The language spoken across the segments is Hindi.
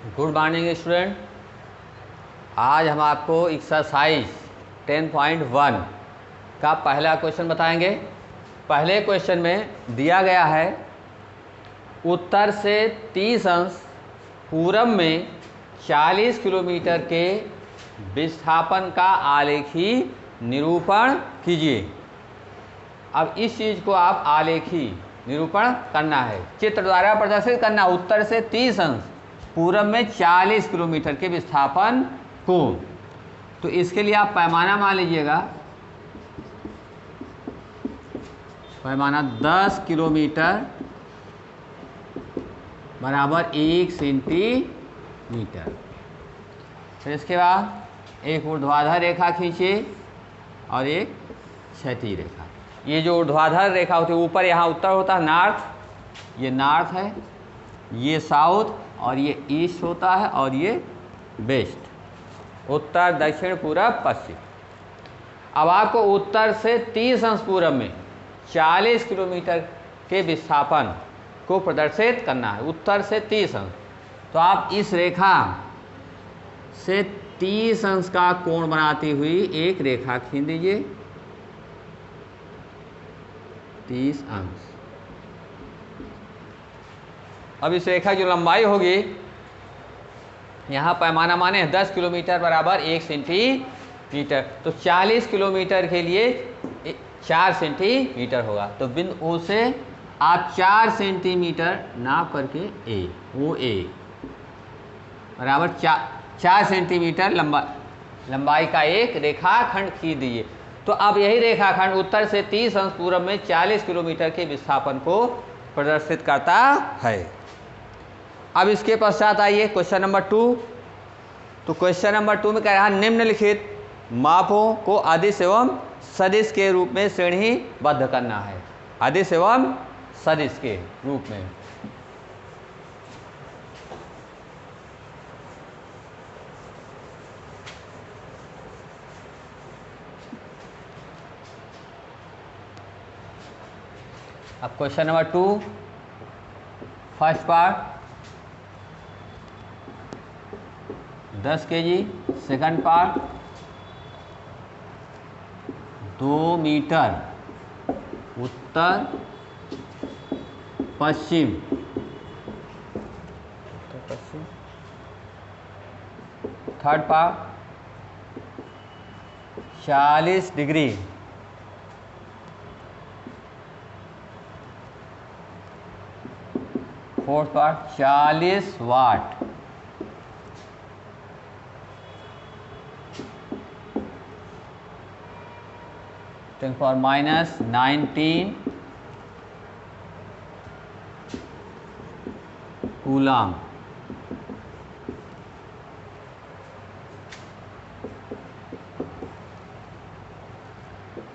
Good morning student. आज हम आपको एक्सरसाइज 10.1 का पहला क्वेश्चन बताएंगे। पहले क्वेश्चन में दिया गया है उत्तर से 30 अंश पूरब में 40 किलोमीटर के विस्थापन का आलेखी निरूपण कीजिए। अब इस चीज़ को आप आलेखी निरूपण करना है, चित्र द्वारा प्रदर्शित करना। उत्तर से 30 अंश पूरब में 40 किलोमीटर के विस्थापन को, तो इसके लिए आप पैमाना मान लीजिएगा। पैमाना 10 किलोमीटर बराबर 1 सेंटीमीटर। फिर इसके बाद एक ऊर्ध्वाधर रेखा खींचिए और एक क्षैतिज रेखा। ये जो ऊर्ध्वाधर रेखा होती है, ऊपर यहाँ उत्तर होता है, नॉर्थ, ये नॉर्थ है, ये साउथ, और ये ईस्ट होता है, और ये वेस्ट, उत्तर दक्षिण पूरब पश्चिम। अब आपको उत्तर से 30 अंश पूरब में 40 किलोमीटर के विस्थापन को प्रदर्शित करना है। उत्तर से 30 अंश, तो आप इस रेखा से 30 अंश का कोण बनाती हुई एक रेखा खींच दीजिए। 30 अंश। अब इस रेखा की लंबाई होगी, यहाँ पैमाना माने 10 किलोमीटर बराबर 1 सेंटीमीटर, तो 40 किलोमीटर के लिए 4 सेंटीमीटर होगा। तो बिंदु ओ से आप 4 सेंटीमीटर नाप करके ओ ए बराबर 4 सेंटीमीटर लंबाई का एक रेखाखंड खींच दीजिए। तो अब यही रेखाखंड उत्तर से 30 अंश पूरब में 40 किलोमीटर के विस्थापन को प्रदर्शित करता है। अब इसके पश्चात आइए क्वेश्चन नंबर 2। तो क्वेश्चन नंबर 2 में कह रहा है निम्नलिखित मापों को अदिश एवं सदिश के रूप में श्रेणीबद्ध करना है। अदिश एवं सदिश के रूप में। अब question number 2 first part 10 kg, second part 2 metre उत्तर पश्चिम, third part 40 degree, fourth part 40 watt, for -19 coulomb.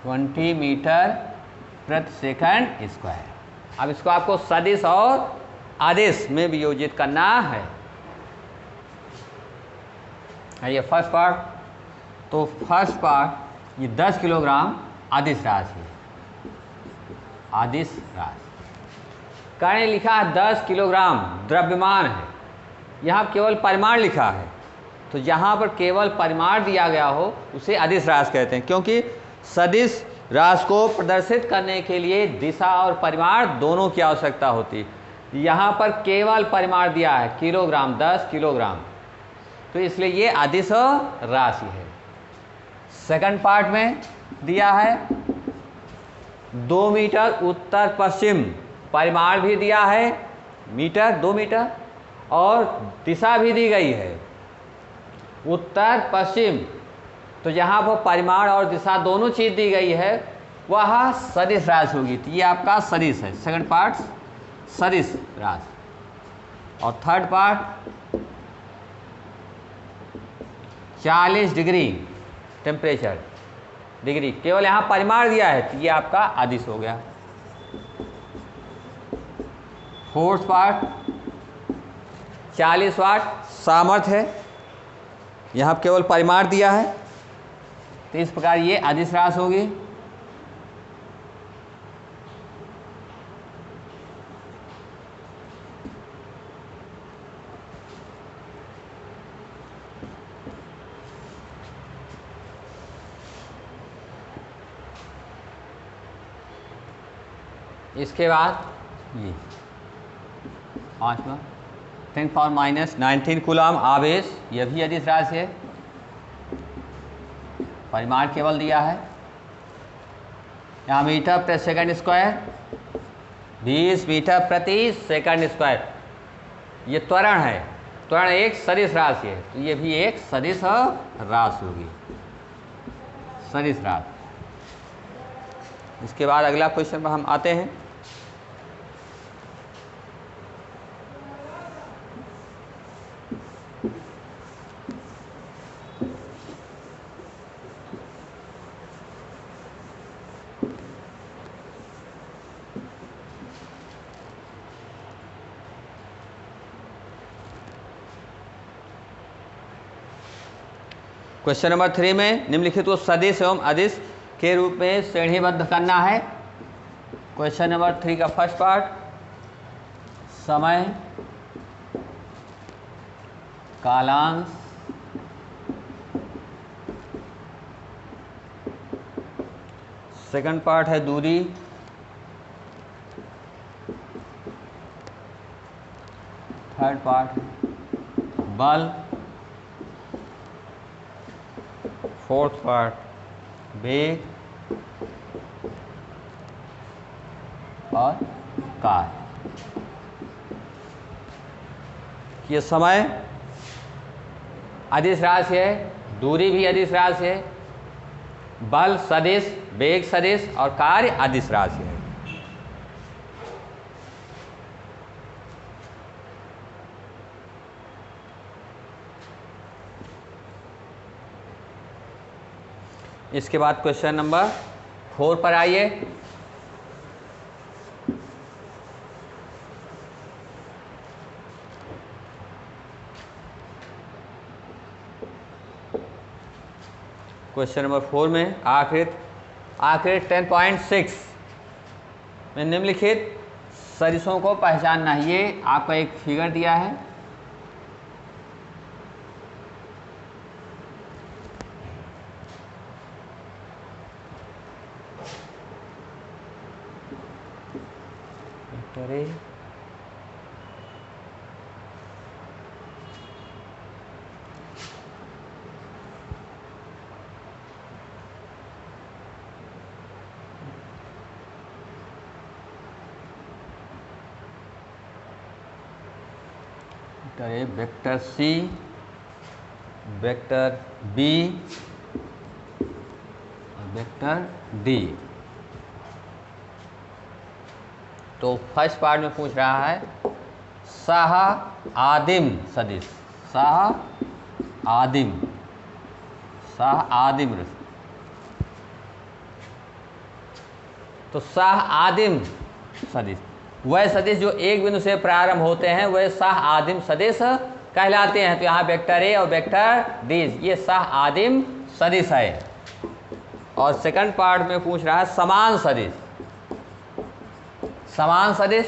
(20 metre प्रति सेकंड स्क्वायर। अब इसको आपको सदिश और आदिश में वियोजित करना है। ये फर्स्ट पार्ट, तो फर्स्ट पार्ट ये 10 किलोग्राम आदिश राशि है। आदिश राशि कारण लिखा है 10 किलोग्राम द्रव्यमान है, यहाँ केवल परिमाण लिखा है। तो जहाँ पर केवल परिमाण दिया गया हो उसे अदिश राशि कहते हैं, क्योंकि सदिश राशि को प्रदर्शित करने के लिए दिशा और परिमाण दोनों की आवश्यकता होती है। यहाँ पर केवल परिमाण दिया है किलोग्राम, 10 किलोग्राम, तो इसलिए ये अदिश राशि है। सेकंड पार्ट में दिया है 2 मीटर उत्तर पश्चिम, परिमाण भी दिया है मीटर, 2 मीटर, और दिशा भी दी गई है उत्तर पश्चिम। तो जहाँ पर परिमाण और दिशा दोनों चीज़ दी गई है वह सदिश राशि होगी। तो ये आपका सदिश है, सेकंड पार्ट सदिश राशि। और third part 40 degree temperature, degree, केवल यहाँ परिमाण दिया है, तो ये आपका आदिश हो गया। फोर्थ पार्ट 40 वाट सामर्थ्य है, यहाँ केवल परिमाण दिया है, तो इस प्रकार ये अदिश राशि होगी। इसके बाद ये 5वां 10⁻⁻19 कूलम आवेश, यह भी अदिश राशि है। परिमाण केवल दिया है, यहाँ मीटर प्रति सेकंड स्क्वायर, 20 मीटर प्रति सेकंड स्क्वायर। ये त्वरण है, त्वरण एक सदिश राशि है, तो ये भी एक सदिश राशि होगी, सदिश राशि। इसके बाद अगला क्वेश्चन पर हम आते हैं। क्वेश्चन नंबर 3 में निम्नलिखित को सदिश एवं अदिश के रूप में श्रेणीबद्ध करना है। क्वेश्चन नंबर 3 का फर्स्ट पार्ट, समय, कालांश, सेकंड पार्ट है दूरी, थर्ड पार्ट बल, फोर्थ पार्ट वेग और कार्य। ये समय अदिश राशि है, दूरी भी अदिश राशि है, बल सदिश, वेग सदिश और कार्य अदिश राशि है। इसके बाद क्वेश्चन नंबर 4 पर आइए। क्वेश्चन नंबर 4 में आकृति 10.6 में निम्नलिखित सदिशों को पहचानना है। ये आपका एक फिगर दिया है, वेक्टर सी, वेक्टर बी और वेक्टर डी। तो फर्स्ट पार्ट में पूछ रहा है सह आदिम सदिश, सह आदिम तो सह आदिम सदिश वह सदिश जो एक बिंदु से प्रारंभ होते हैं, वह सह आदिम सदिश कहलाते हैं। तो यहाँ वेक्टर ए और वेक्टर डी ये सह आदिम सदिश है। और सेकंड पार्ट में पूछ रहा है समान सदिश, समान सदिश।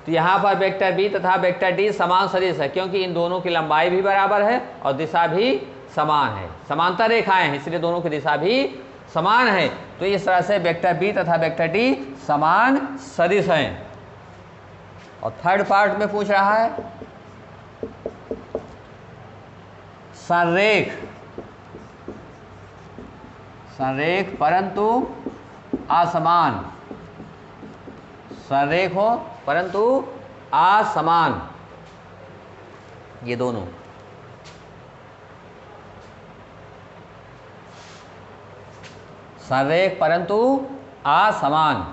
तो यहाँ पर वेक्टर बी तथा वेक्टर डी समान सदिश है, क्योंकि इन दोनों की लंबाई भी बराबर है और दिशा भी समान है, समांतर रेखाएं हैं, इसलिए दोनों की दिशा भी समान है। तो इस तरह से वेक्टर बी तथा वेक्टर डी समान सदिश हैं। और थर्ड पार्ट में पूछ रहा है संरेख, संरेख परंतु असमान, संरेख हो परंतु असमान, ये दोनों। संरेख परंतु असमान,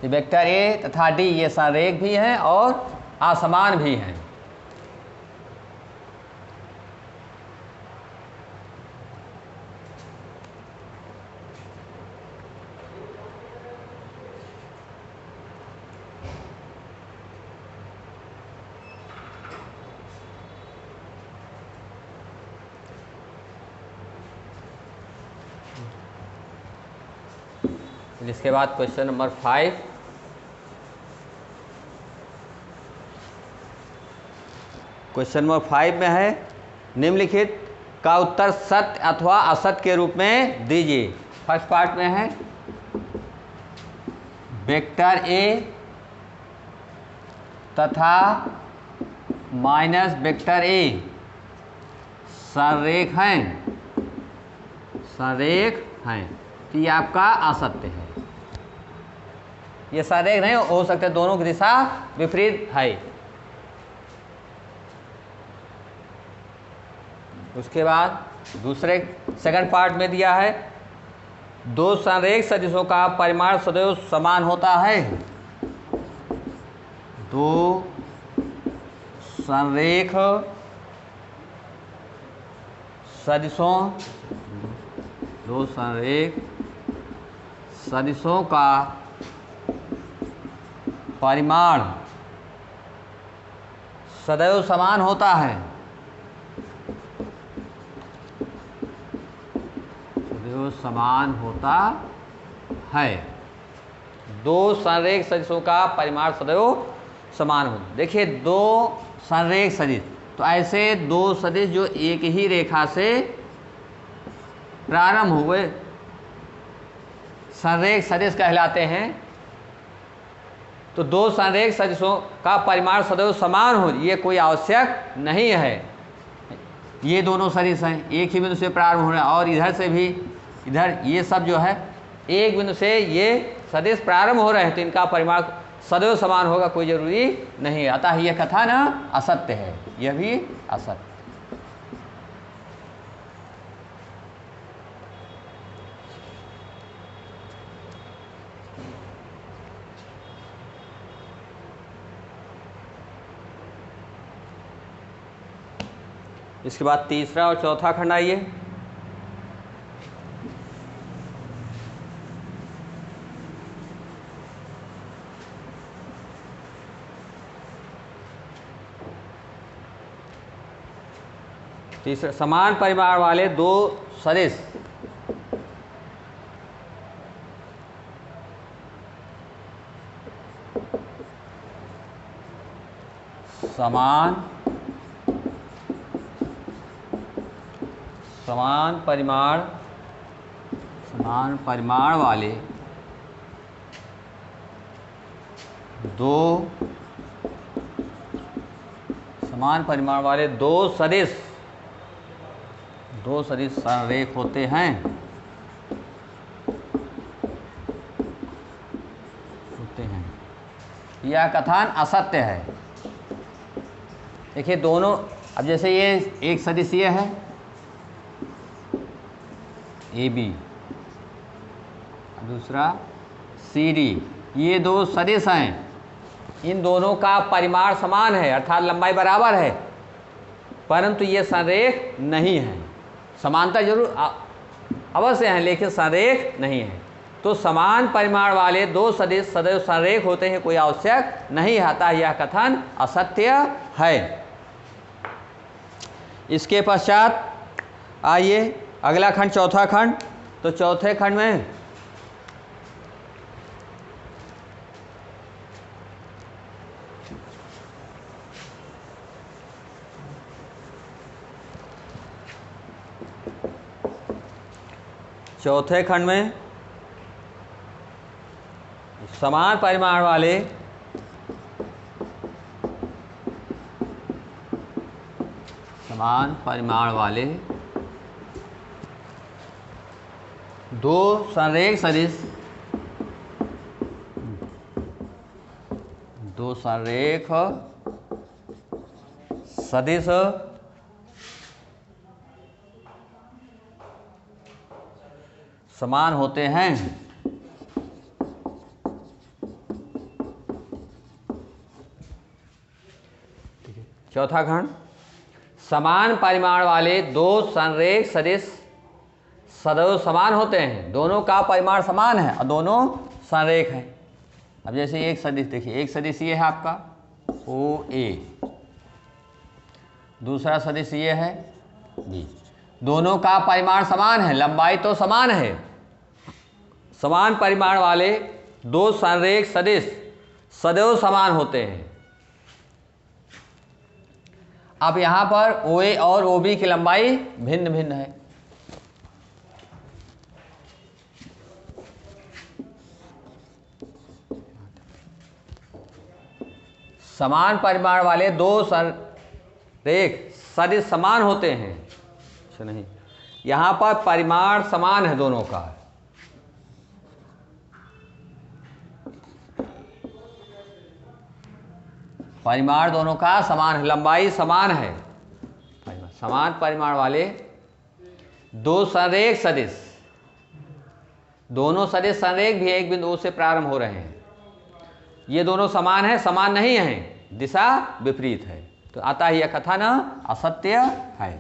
वेक्टर ए तथा डी ये संरेख भी हैं और असमान भी हैं। इसके बाद क्वेश्चन नंबर 5, क्वेश्चन नंबर 5 में है निम्नलिखित का उत्तर सत्य अथवा असत्य के रूप में दीजिए। फर्स्ट पार्ट में है वेक्टर ए तथा माइनस वेक्टर ए संरेख हैं, तो ये आपका असत्य है। ये संरेख नहीं हो सकते, दोनों की दिशा विपरीत है। उसके बाद दूसरे सेकंड पार्ट में दिया है, दो संरेख सदिशों का परिमाण सदैव समान होता है। दो संरेख सदिशों का परिमाण सदैव समान होता है। समान होता है। दो संरेख सदिशों का परिमाण सदैव समान हो। देखिए दो संरेख सदिश, तो ऐसे दो सदिश जो एक ही रेखा से प्रारंभ हुए संरेख सदिश कहलाते हैं। तो दो संरेख सदिशों का परिमाण सदैव समान हो, ये कोई आवश्यक नहीं है। ये दोनों सदिश हैं, एक ही बिंदु से प्रारंभ हो रहे हैं, और इधर से भी, इधर ये सब जो है एक बिंदु से ये सदिश प्रारंभ हो रहे हैं, तो इनका परिमाण सदैव समान होगा, कोई जरूरी नहीं है। अतः यह कथन असत्य है, यह भी असत्य। इसके बाद तीसरा और चौथा खंड आइए। तीसरा, समान परिमाण वाले दो सदिश समान परिमाण वाले दो सदिश संरेख होते हैं। यह कथन असत्य है। देखिए दोनों, अब जैसे ये एक सदिश ये है ए बी, दूसरा सी डी, ये दो सदिश हैं। इन दोनों का परिमाण समान है, अर्थात लंबाई बराबर है, परंतु ये संरेख नहीं है। समानता जरूर अवश्य है, लेकिन संरेख नहीं है। तो समान परिमाण वाले दो सदिश सदैव संरेख होते हैं, कोई आवश्यक नहीं आता। यह कथन असत्य है। इसके पश्चात आइए अगला खंड, चौथा खंड। तो चौथे खंड में समान परिमाण वाले दो संरेख सदिश समान होते हैं। चौथा खंड, समान परिमाण वाले दो संरेख सदिश सदैव समान होते हैं। दोनों का परिमाण समान है और दोनों संरेख हैं। अब जैसे एक सदिश देखिए, एक सदिश ये है आपका ओ ए, दूसरा सदिश ये है बी। दोनों का परिमाण समान है, लंबाई तो समान है। समान परिमाण वाले दो संरेख सदिश सदैव समान होते हैं। अब यहां पर OA और OB की लंबाई भिन्न भिन्न है। समान परिमाण वाले दो संरेख सदिश समान होते हैं। अच्छा नहीं, यहाँ पर परिमाण समान है दोनों का, परिमाण दोनों का समान है, लंबाई समान है। समान परिमाण वाले दो संरेख सदिश, दोनों सदिश संरेख भी एक बिंदु से प्रारंभ हो रहे हैं। ये दोनों समान है, समान नहीं है, दिशा विपरीत है, तो अतः यह कथन असत्य है,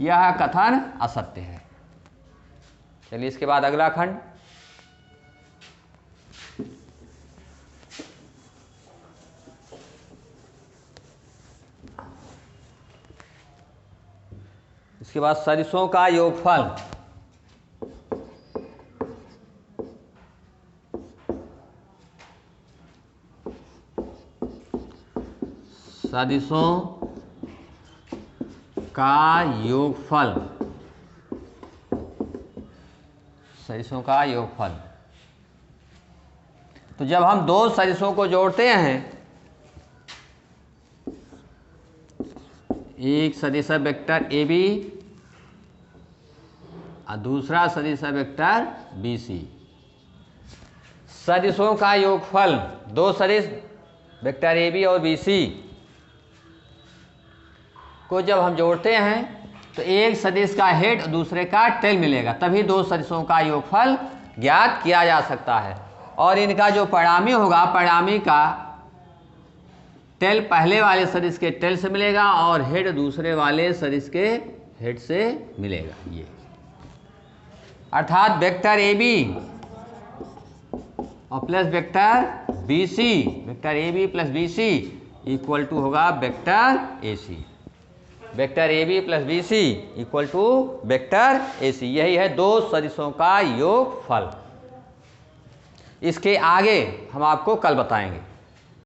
यह कथन असत्य है। चलिए इसके बाद अगला खंड। इसके बाद सदिशों का योगफल। सदिशों का योगफल, सदिशों का योगफल। तो जब हम दो सदिशों को जोड़ते हैं, एक सदिश वेक्टर ए बी और दूसरा सदिश वेक्टर बी सी, सदिशों का योगफल दो सदिश वेक्टर ए बी और बी सी को जब हम जोड़ते हैं तो एक सदिश का हेड और दूसरे का टेल मिलेगा, तभी दो सदिशों का योगफल ज्ञात किया जा सकता है। और इनका जो परिणामी होगा, परिणामी का टेल पहले वाले सदिश के टेल से मिलेगा और हेड दूसरे वाले सदिश के हेड से मिलेगा। ये अर्थात वेक्टर ए बी और plus vector B C, vector A B plus B C equal to होगा vector A C, vector A B plus B C equal to vector A C. यही है दो सदिशों का योगफल। इसके आगे हम आपको कल बताएंगे।